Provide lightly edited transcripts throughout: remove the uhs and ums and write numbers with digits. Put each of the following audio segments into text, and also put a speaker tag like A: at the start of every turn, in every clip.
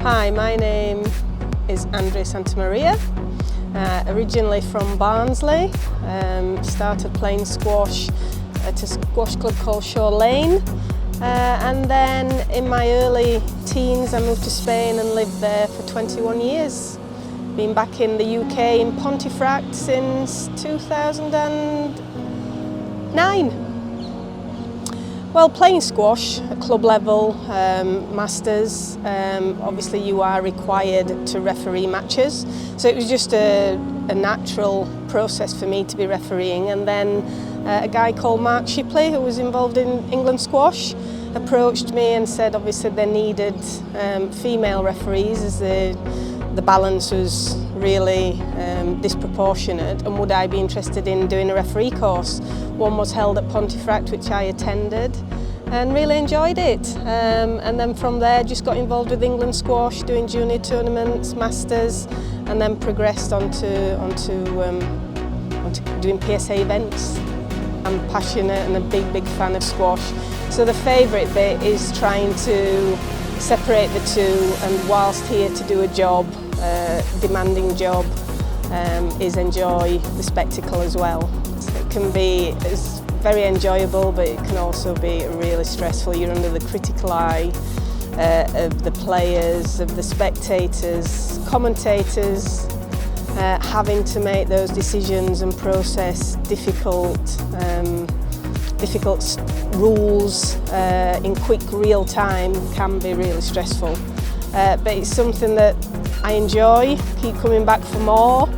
A: Hi, my name is Andrea Santamaria, originally from Barnsley. Started playing squash at a squash club called Shore Lane, and then in my early teens I moved to Spain and lived there for 21 years. Been back in the UK in Pontefract since 2009. Well, playing squash at club level, masters, obviously you are required to referee matches, so it was just a natural process for me to be refereeing. And then a guy called Mark Shipley, who was involved in England squash, approached me and said obviously they needed female referees as the balance was really disproportionate, and would I be interested in doing a referee course. One was held at Pontefract, which I attended and really enjoyed it, and then from there just got involved with England squash, doing junior tournaments, masters, and then progressed onto doing PSA events. I'm passionate and a big fan of squash, so the favourite bit is trying to separate the two, and whilst here to do a job, demanding job, is enjoy the spectacle as well. It can be very enjoyable, but it can also be really stressful. You're under the critical eye of the players, of the spectators, commentators, having to make those decisions and process difficult rules in quick real time can be really stressful. But it's something that I enjoy, keep coming back for more,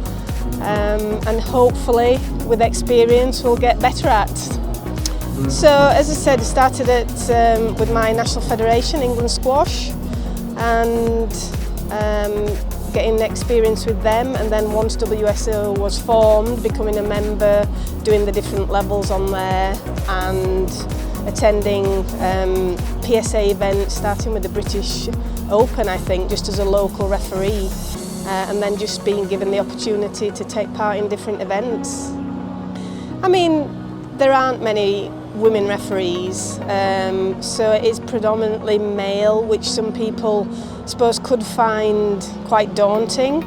A: and hopefully with experience we'll get better at. So as I said, I started with my national federation, England Squash, and getting experience with them, and then once WSO was formed, becoming a member, doing the different levels on there, and attending PSA events, starting with the British Open, I think, just as a local referee, and then just being given the opportunity to take part in different events. I mean, there aren't many women referees, so it is predominantly male, which some people, I suppose, could find quite daunting.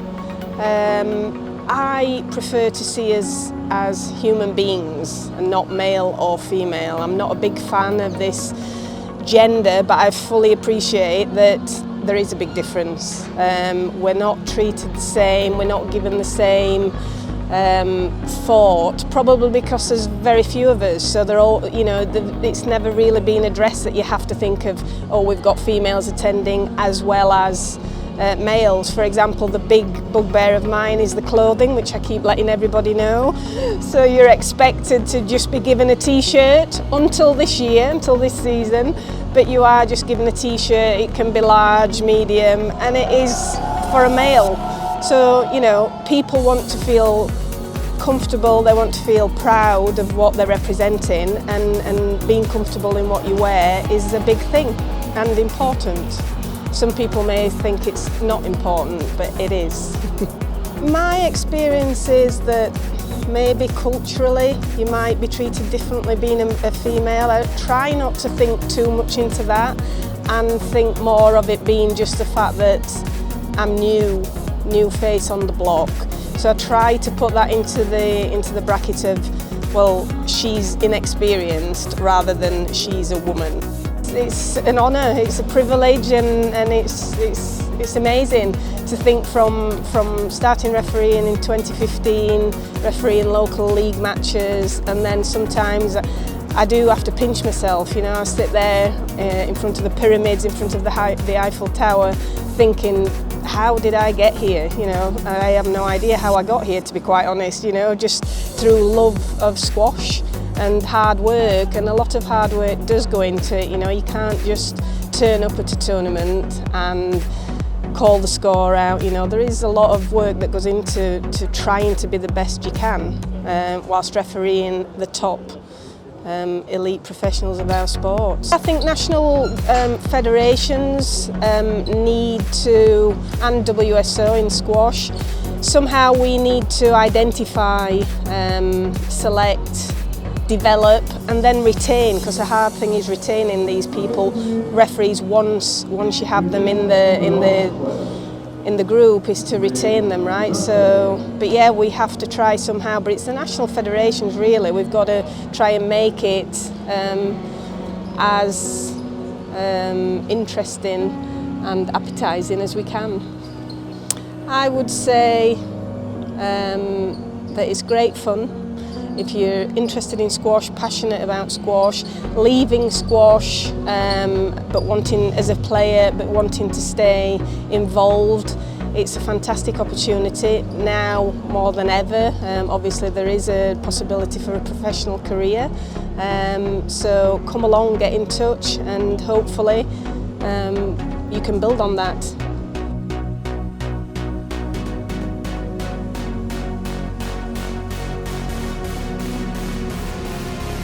A: I prefer to see us as human beings and not male or female. I'm not a big fan of this gender, but I fully appreciate that there is a big difference. We're not treated the same, we're not given the same thought, probably because there's very few of us, so they're all, you know, it's never really been addressed that you have to think of, oh, we've got females attending as well as males. For example, the big bugbear of mine is the clothing, which I keep letting everybody know. So you're expected to just be given a t-shirt until this year, until this season, but you are just given a t-shirt. It can be large, medium, and it is for a male. So, you know, people want to feel comfortable, they want to feel proud of what they're representing, and being comfortable in what you wear is a big thing and important. Some people may think it's not important, but it is. My experience is that maybe culturally you might be treated differently being a female. I try not to think too much into that and think more of it being just the fact that I'm new face on the block. So I try to put that into the bracket of, well, she's inexperienced rather than she's a woman. It's an honour, it's a privilege, and it's amazing to think from starting refereeing in 2015, refereeing local league matches, and then sometimes I do have to pinch myself, you know. I sit there in front of the pyramids, in front of the Eiffel Tower, thinking, how did I get here? You know, I have no idea how I got here, to be quite honest, you know, just through love of squash and hard work, and a lot of hard work does go into it. You know, you can't just turn up at a tournament and call the score out. You know, there is a lot of work that goes into trying to be the best you can, whilst refereeing the top elite professionals of our sport. I think national federations need to, and WSO in squash, somehow we need to identify, select develop and then retain, because the hard thing is retaining these people. Referees, once you have them in the group, is to retain them, right? So, but yeah, we have to try somehow, but it's the national federations really, we've got to try and make it as interesting and appetising as we can. I would say that it's great fun. If you're interested in squash, passionate about squash, leaving squash but wanting, as a player, but wanting to stay involved, it's a fantastic opportunity now more than ever. Obviously there is a possibility for a professional career, so come along, get in touch, and hopefully you can build on that.